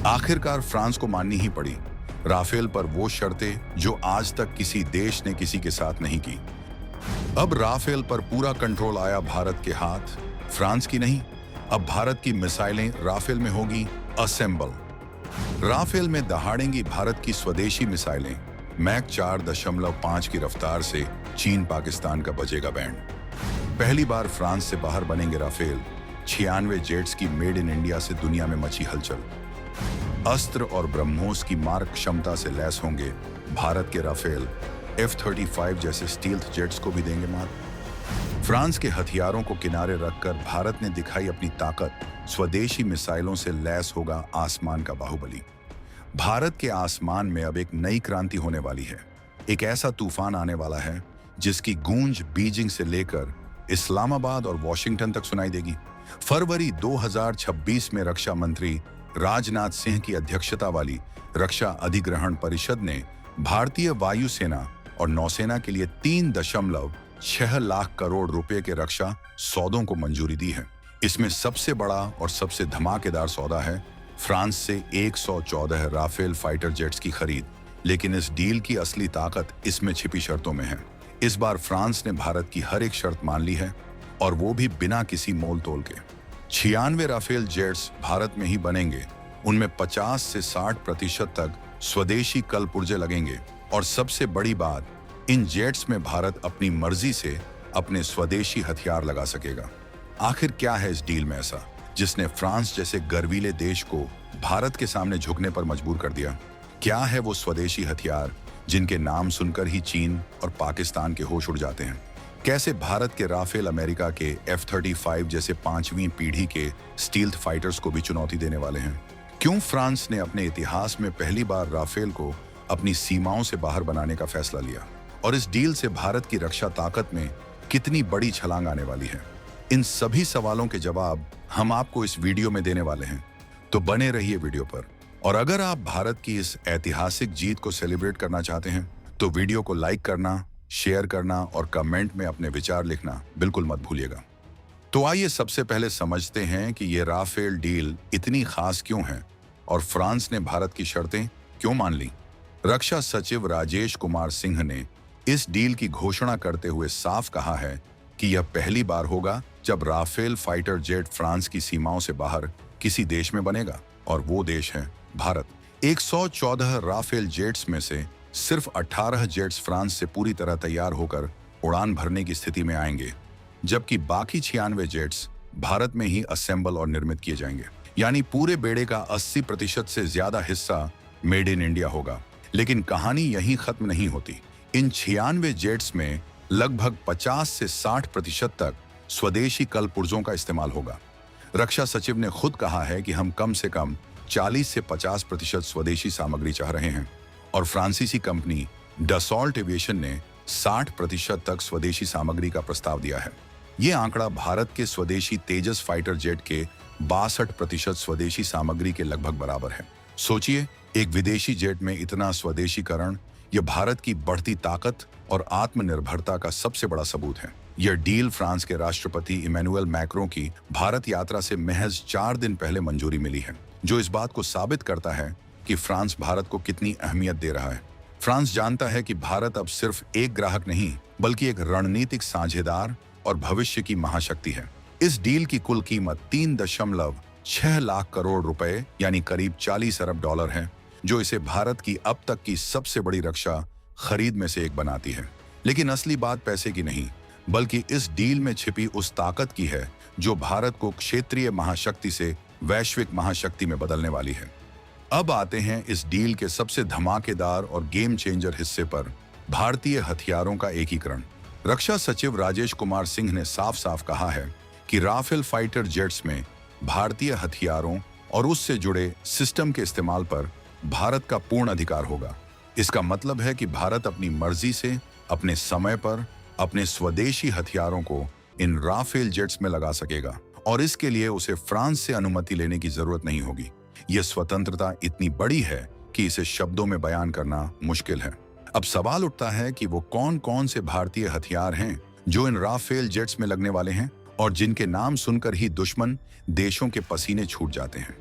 आखिरकार फ्रांस को माननी ही पड़ी राफेल पर वो शर्तें जो आज तक किसी देश ने किसी के साथ नहीं की। अब राफेल पर पूरा कंट्रोल आया भारत के हाथ, फ्रांस की नहीं। अब भारत की मिसाइलें राफेल में होगी असेंबल। राफेल में दहाड़ेंगी भारत की स्वदेशी मिसाइलें। मैक 4.5 की रफ्तार से चीन पाकिस्तान का बजेगा बैंड। पहली बार फ्रांस से बाहर बनेंगे राफेल। 96 जेट्स की मेड इन इंडिया से दुनिया में मची हलचल। अस्त्र और ब्रह्मोस की मारक क्षमता से लैस होंगे भारत के राफेल। F-35 जैसे स्टील्थ जेट्स को भी देंगे मात। फ्रांस के हथियारों को किनारे रखकर भारत ने दिखाई अपनी ताकत। स्वदेशी मिसाइलों से लैस होगा आसमान का बाहुबली। भारत के आसमान में अब एक नई क्रांति होने वाली है। एक ऐसा तूफान आने वाला है जिसकी गूंज बीजिंग से लेकर इस्लामाबाद और वॉशिंगटन तक सुनाई देगी। फरवरी 2026 में रक्षा मंत्री राजनाथ सिंह की अध्यक्षता वाली रक्षा अधिग्रहण परिषद ने भारतीय वायुसेना और नौसेना के लिए 3.6 लाख करोड़ रुपए के रक्षा सौदों को मंजूरी दी है। इसमें सबसे बड़ा और सबसे धमाकेदार सौदा है फ्रांस से 114 राफेल फाइटर जेट्स की खरीद। लेकिन इस डील की असली ताकत इसमें छिपी शर्तों में है। इस बार फ्रांस ने भारत की हर एक शर्त मान ली है, और वो भी बिना किसी मोल तोल के। 96 राफेल जेट्स भारत में ही बनेंगे। उनमें 50 से 60% तक स्वदेशी कल पुर्जे लगेंगे। और सबसे बड़ी बात, इन जेट्स में भारत अपनी मर्जी से अपने स्वदेशी हथियार लगा सकेगा। आखिर क्या है इस डील में ऐसा जिसने फ्रांस जैसे गर्वीले देश को भारत के सामने झुकने पर मजबूर कर दिया? क्या है वो स्वदेशी हथियार जिनके नाम सुनकर ही चीन और पाकिस्तान के होश उड़ जाते हैं? कैसे भारत के राफेल अमेरिका के F-35 जैसे 5वीं पीढ़ी के स्टील्थ फाइटर्स को भी चुनौती देने वाले हैं? क्यों फ्रांस ने अपने इतिहास में पहली बार राफेल को अपनी सीमाओं से बाहर बनाने का फैसला लिया? और इस डील से भारत की रक्षा ताकत में कितनी बड़ी छलांग आने वाली है? इन सभी सवालों के जवाब हम आपको इस वीडियो में देने वाले हैं, तो बने रहिए वीडियो पर। और अगर आप भारत की इस ऐतिहासिक जीत को सेलिब्रेट करना चाहते हैं तो वीडियो को लाइक करना, शेयर करना और कमेंट में अपने विचार लिखना बिल्कुल मत भूलिएगा। तो आइए सबसे पहले समझते हैं कि ये राफेल डील इतनी खास क्यों है और फ्रांस ने भारत की शर्तें क्यों मान ली। रक्षा सचिव राजेश कुमार सिंह ने इस डील की घोषणा करते हुए साफ कहा है कि यह पहली बार होगा जब राफेल फाइटर जेट फ्रांस की सीमाओं से बाहर किसी देश में बनेगा, और वो देश है भारत। 114 राफेल जेट्स में से सिर्फ 18 जेट्स फ्रांस से पूरी तरह तैयार होकर उड़ान भरने की स्थिति में आएंगे, जबकि बाकी 96 जेट्स भारत में ही असेंबल और निर्मित किए जाएंगे। यानी पूरे बेड़े का 80% से ज्यादा हिस्सा मेड इन इंडिया होगा। लेकिन कहानी यहीं खत्म नहीं होती। इन 96 जेट्स में लगभग 50 से 60% तक स्वदेशी कल पुर्जों का इस्तेमाल होगा। रक्षा सचिव ने खुद कहा है कि हम कम से कम 40 से 50% स्वदेशी सामग्री चाह रहे हैं, और फ्रांसीसी कंपनी डसॉल्ट एविएशन ने 60% तक स्वदेशी सामग्री का प्रस्ताव दिया है। ये आंकड़ा भारत के स्वदेशी तेजस फाइटर जेट के 62% स्वदेशी सामग्री के लगभग बराबर है। सोचिए, एक विदेशी जेट में इतना स्वदेशीकरण, यह भारत की बढ़ती ताकत और आत्मनिर्भरता का सबसे बड़ा सबूत है। यह डील फ्रांस के राष्ट्रपति इमैनुअल मैक्रों की भारत यात्रा से महज 4 दिन पहले मंजूरी मिली है, जो इस बात को साबित करता है कि फ्रांस भारत को कितनी अहमियत दे रहा है। फ्रांस जानता है कि भारत अब सिर्फ एक ग्राहक नहीं, बल्कि एक रणनीतिक साझेदार और भविष्य की महाशक्ति है। इस डील की कुल कीमत 3.6 लाख करोड़ रुपए यानी करीब 40 अरब डॉलर है, जो इसे भारत की अब तक की सबसे बड़ी रक्षा खरीद में से एक बनाती है। लेकिन असली बात पैसे की नहीं, बल्कि इस डील में छिपी उस ताकत की है जो भारत को क्षेत्रीय महाशक्ति से वैश्विक महाशक्ति में बदलने वाली है। अब आते हैं इस डील के सबसे धमाकेदार और गेम चेंजर हिस्से पर, भारतीय हथियारों का एकीकरण। रक्षा सचिव राजेश कुमार सिंह ने साफ साफ कहा है कि राफेल फाइटर जेट्स में भारतीय हथियारों और उससे जुड़े सिस्टम के इस्तेमाल पर भारत का पूर्ण अधिकार होगा। इसका मतलब है कि भारत अपनी मर्जी से अपने समय पर अपने स्वदेशी हथियारों को इन राफेल जेट्स में लगा सकेगा, और इसके लिए उसे फ्रांस से अनुमति लेने की जरूरत नहीं होगी। यह स्वतंत्रता इतनी बड़ी है कि इसे शब्दों में बयान करना मुश्किल है। अब सवाल उठता है कि वो कौन कौन से भारतीय हथियार हैं जो इन राफेल जेट्स में लगने वाले हैं और जिनके नाम सुनकर ही दुश्मन देशों के पसीने छूट जाते हैं।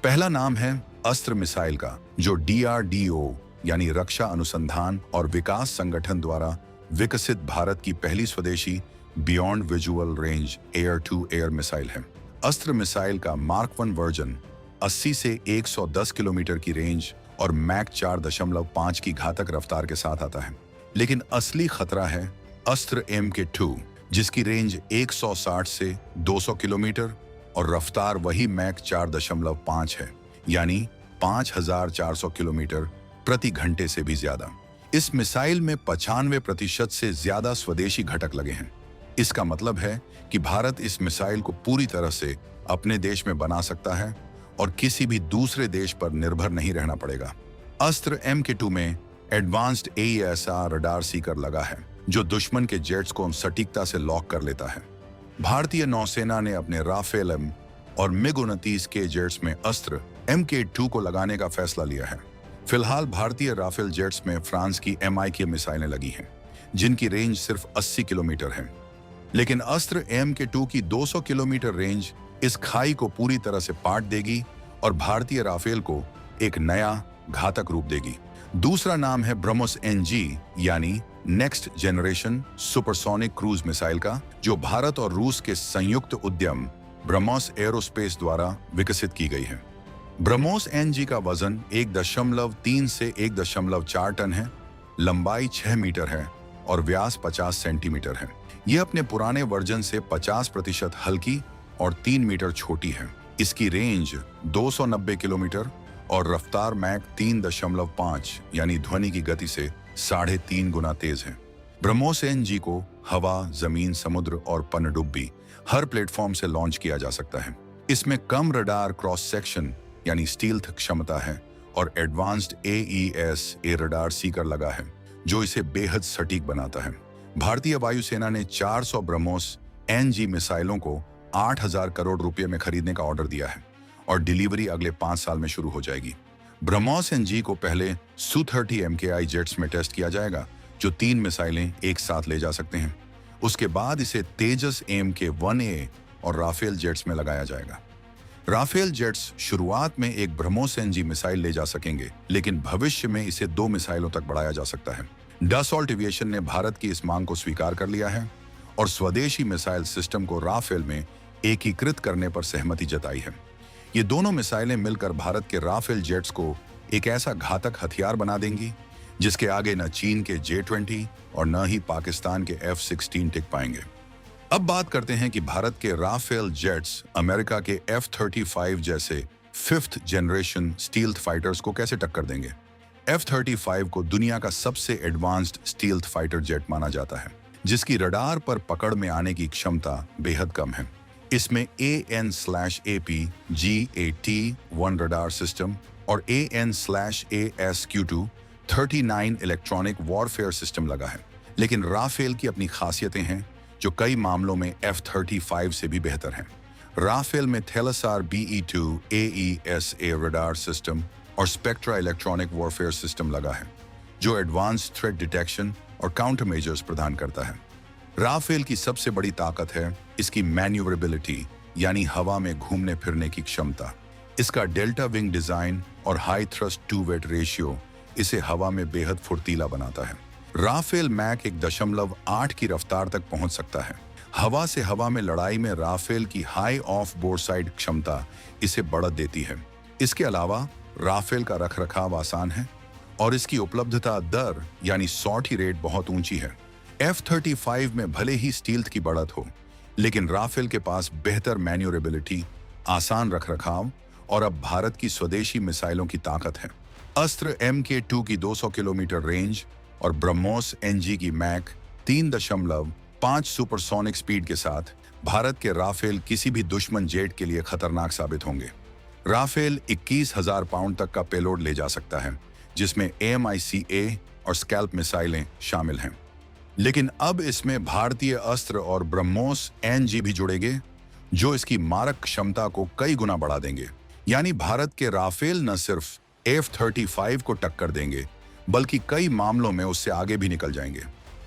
पहला नाम है अस्त्र मिसाइल का, जो DRDO यानी रक्षा अनुसंधान और विकास संगठन द्वारा विकसित भारत की पहली स्वदेशी beyond visual range air to air missile है। अस्त्र मिसाइल का मार्क 1 वर्जन 80 से 110 किलोमीटर की रेंज और मैक 4.5 की घातक रफ्तार के साथ आता है। लेकिन असली खतरा है अस्त्र MK2, जिसकी रेंज 160 से 200 किलोमीटर और रफ्तार वही मैक 4.5 है, यानी 5400 किलोमीटर प्रति घंटे से भी ज्यादा। इस मिसाइल में 95% से ज्यादा स्वदेशी घटक लगे हैं। इसका मतलब है कि भारत इस मिसाइल को पूरी तरह से अपने देश में बना सकता है और किसी भी दूसरे देश पर निर्भर नहीं रहना पड़ेगा। अस्त्र MK2 में एडवांस्ड AESR रडार सीकर लगा है, जो दुश्मन के जेट्स को सटीकता से लॉक कर लेता है। भारतीय नौसेना ने अपने राफेल M और MiG-29 के जेट्स में अस्त्र MK2 को लगाने का फैसला लिया है। फिलहाल भारतीय राफेल जेट्स में फ्रांस की MI की मिसाइलें लगी हैं, जिनकी रेंज सिर्फ 80 किलोमीटर है। लेकिन अस्त्र MK2 की 200 किलोमीटर रेंज इस खाई को पूरी तरह से पाट देगी और भारतीय राफेल को एक नया घातक रूप देगी। दूसरा नाम है ब्रह्मोस NG यानी next generation supersonic cruise missile का, जो भारत और रूस के संयुक्त उद्यम ब्रह्मोस एरोस्पेस द्वारा विकसित की गई है। ब्रह्मोस NG का वजन 1.3 से 1.4 टन है, लंबाई 6 मीटर है और व्यास 50 सेंटीमीटर है। यह अपने पुराने वर्जन से 50% हल्की और 3 मीटर छोटी है। इसकी रेंज 290 किलोमीटर और रफ्तार मैक 3.5 यानी ध्वनि की गति से 3.5 गुना तेज है। ब्रह्मोस NG को हवा, जमीन, समुद्र और पनडुब्बी हर प्लेटफॉर्म से लॉन्च किया जा सकता है। इसमें कम रडार क्रॉस सेक्शन यानी स्टील्थ क्षमता है और एडवांस्ड AESA रडार सीकर लगा है, जो इसे बेहद सटीक बनाता है। भारतीय वायुसेना ने 400 ब्रह्मोस NG मिसाइलों को 8,000 करोड़ रुपए में खरीदने का ऑर्डर दिया है और डिलीवरी अगले 5 साल में शुरू हो जाएगी। ब्रह्मोस NG को पहले Su-30 MKI जेट्स में टेस्ट किया जाएगा, जो 3 मिसाइलें एक साथ ले जा सकते हैं। उसके बाद इसे तेजस AMK-1A और राफेल जेट्स में लगाया जाएगा। राफेल जेट्स शुरुआत में एक ब्रह्मोस NG मिसाइल ले जा सकेंगे, लेकिन भविष्य में इसे 2 मिसाइलों तक बढ़ाया जा सकता है। डसॉल्ट एविएशन ने भारत की इस मांग को स्वीकार कर लिया है और स्वदेशी मिसाइल सिस्टम को राफेल में एकीकृत करने पर सहमति जताई है। ये दोनों मिसाइलें मिलकर भारत के राफेल जेट्स को एक ऐसा घातक हथियार बना देंगी जिसके आगे न चीन के J-20 और न ही पाकिस्तान के F-16 टिक पाएंगे। अब बात करते हैं कि भारत के राफेल जेट्स अमेरिका के F-35 जैसे 5th जनरेशन स्टील्थ फाइटर्स को कैसे टक्कर देंगे। F-35 को दुनिया का सबसे एडवांस्ड स्टील्थ फाइटर जेट माना जाता है, जिसकी रडार पर पकड़ में आने की क्षमता बेहद कम है। इसमें AN/AP GAT-1 रडार सिस्टम और AN/ASQ-2 39 इलेक्ट्रॉनिक वॉरफेयर सिस्टम लगा है। लेकिन राफेल की अपनी खासियतें हैं जो कई मामलों में F-35 से भी बेहतर हैं। राफेल में थेलासार BE-2 AESA रडार सिस्टम और स्पेक्ट्रा इलेक्ट्रॉनिक वॉरफेयर सिस्टम लगा है, जो एडवांस थ्रेट डिटेक्शन और काउंटर मेजर्स प्रदान करता है। राफेल की सबसे बड़ी ताकत है इसकी मैन्यूवरेबिलिटी यानी हवा में घूमने फिरने की क्षमता। इसका डेल्टा विंग डिजाइन और high thrust to weight ratio इसे हवा में बेहद फुर्तीला बनाता है। राफेल मैक 1.8 की रफ्तार तक पहुंच सकता है। हवा से हवा में लड़ाई में राफेल की हाई ऑफ बोर्ड साइड क्षमता इसे बढ़त देती है। इसके अलावा राफेल का रखरखाव आसान है और इसकी उपलब्धता दर यानी सॉर्टी रेट बहुत ऊंची है। F-35 में भले ही स्टील्थ की बढ़त हो, लेकिन राफेल के पास बेहतर मैन्यूरेबिलिटी, आसान रखरखाव और अब भारत की स्वदेशी मिसाइलों की ताकत है। अस्त्र MK2 की 200 किलोमीटर रेंज और ब्रह्मोस NG की मैक 3.5 सुपरसोनिक स्पीड के साथ भारत के राफेल किसी भी दुश्मन जेट के लिए खतरनाक साबित होंगे। राफेल 21,000 पाउंड तक का पेलोड ले जा सकता है, जिसमें AMICA और स्कैल्प मिसाइलें शामिल हैं। लेकिन अब इसमें भारतीय अस्त्र और ब्रह्मोस NG भी जुड़ेंगे, जो इसकी मारक क्षमता को कई गुना बढ़ा देंगे। यानी भारत के राफेल न सिर्फ F-35 को टक्कर देंगे, बल्कि कई मामलों में उससे आगे भी निकल जाएंगे।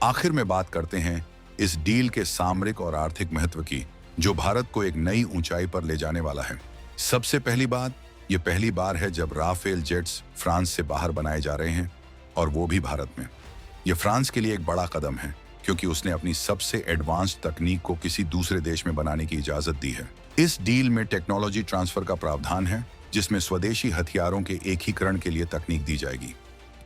आखिर में बात करते हैं इस डील के सामरिक और आर्थिक महत्व की, जो भारत को एक नई ऊंचाई पर ले जाने वाला है। सबसे पहली बात, ये पहली बार है जब राफेल जेट्स फ्रांस से बाहर बनाए जा रहे हैं, और वो भी भारत में। ये फ्रांस के लिए एक बड़ा कदम है, क्योंकि उसने अपनी सबसे एडवांस्ड तकनीक को किसी दूसरे देश में बनाने की इजाजत दी है। इस डील में टेक्नोलॉजी ट्रांसफर का प्रावधान है, जिसमें स्वदेशी हथियारों के एकीकरण के लिए तकनीक दी जाएगी।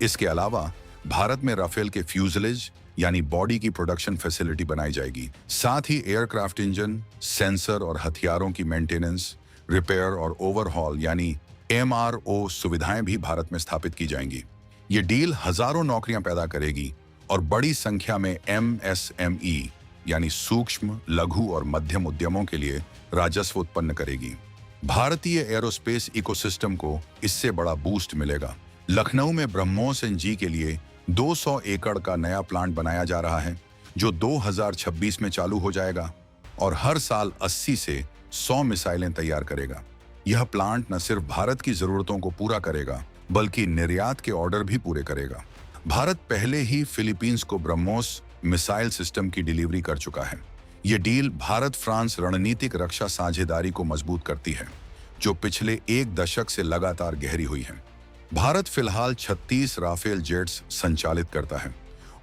इसके अलावा भारत में राफेल के फ्यूजलेज यानी बॉडी की प्रोडक्शन फैसिलिटी बनाई जाएगी। साथ ही एयरक्राफ्ट इंजन, सेंसर और हथियारों की मेंटेनेंस, रिपेयर और ओवरहॉल यानी MRO सुविधाएं भी भारत में स्थापित की जाएंगी। ये डील हजारों नौकरियां पैदा करेगी और बड़ी संख्या में MSME यानी सूक्ष्म, लघु और मध्यम उद्यमों के लिए राजस्व उत्पन्न करेगी। भारतीय एरोस्पेस इकोसिस्टम को इससे बड़ा बूस्ट मिलेगा। लखनऊ में ब्रह्मोस NG के लिए 200 एकड़ का नया प्लांट बनाया जा रहा है, जो 2026 में चालू हो जाएगा और हर साल 80 से 100 मिसाइलें तैयार करेगा। यह प्लांट न सिर्फ भारत की जरूरतों को पूरा करेगा, बल्कि निर्यात के ऑर्डर भी पूरे करेगा। भारत पहले ही फिलीपींस को ब्रह्मोस मिसाइल सिस्टम की डिलीवरी कर चुका है। ये डील भारत फ्रांस रणनीतिक रक्षा साझेदारी को मजबूत करती है, जो पिछले एक दशक से लगातार गहरी हुई है। भारत फिलहाल 36 राफेल जेट्स संचालित करता है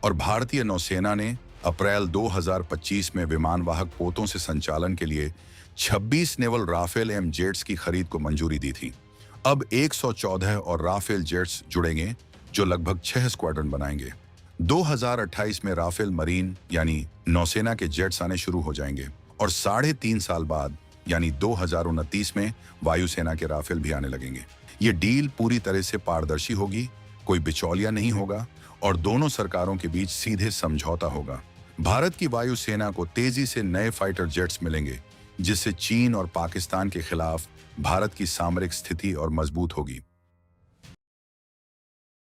और भारतीय नौसेना ने अप्रैल 2025 में विमानवाहक पोतों से संचालन के लिए 26 नेवल राफेल M जेट्स की खरीद को मंजूरी दी थी। अब 114 और राफेल जेट्स जुड़ेंगे, जो लगभग 6 स्क्वाड्रन बनाएंगे। 2028 में राफेल मरीन यानी नौसेना के जेट्स आने शुरू हो जाएंगे और 3.5 साल बाद यानी 2029 में वायुसेना के राफेल भी आने लगेंगे। ये डील पूरी तरह से पारदर्शी होगी, कोई बिचौलिया नहीं होगा और दोनों सरकारों के बीच सीधे समझौता होगा। भारत की वायुसेना को तेजी से नए फाइटर जेट्स मिलेंगे, जिससे चीन और पाकिस्तान के खिलाफ भारत की सामरिक स्थिति और मजबूत होगी।